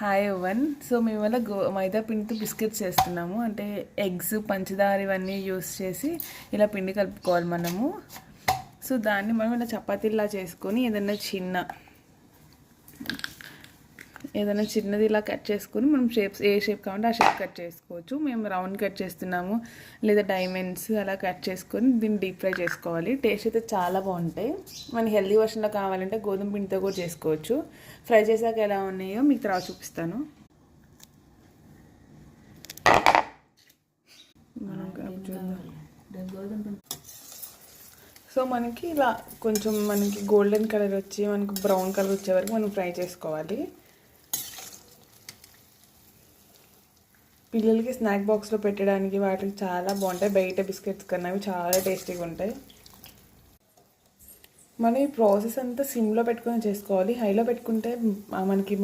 Hi woven. So మేము ఇవాళ మైదా పిండితో బిస్కెట్స్ చేస్తున్నాము. అంటే ఎగ్స్, పంచదార ఇవన్నీ యూస్ చేసి ఇలా పిండి కలుపుకోవాలి మనము. సో దాన్ని మనం ఇలా చపాతీలా చేసుకొని ఏదైనా చిన్నది ఇలా కట్ చేసుకొని మనం ఏ షేప్ కావాలంటే ఆ షేప్ కట్ చేసుకోవచ్చు. మేము రౌండ్ కట్ చేస్తున్నాము, లేదా డైమండ్స్ అలా కట్ చేసుకొని దీన్ని డీప్ ఫ్రై చేసుకోవాలి. టేస్ట్ అయితే చాలా బాగుంటాయి. మనకి హెల్దీ వర్షన్లో కావాలంటే గోధుమ పిండితో కూడా చేసుకోవచ్చు. ఫ్రై చేశాక ఎలా ఉన్నాయో మీకు తర్వాత చూపిస్తాను. సో మనకి ఇలా కొంచెం గోల్డెన్ కలర్ వచ్చి బ్రౌన్ కలర్ వచ్చే వరకు మనం ఫ్రై చేసుకోవాలి. పిల్లలకి స్నాక్ బాక్స్లో పెట్టడానికి వాటికి చాలా బాగుంటాయి. బయట బిస్కెట్స్ కన్నా అవి చాలా టేస్టీగా ఉంటాయి. మనం ఈ ప్రాసెస్ అంతా సిమ్లో పెట్టుకొని చేసుకోవాలి. హైలో పెట్టుకుంటే మనకి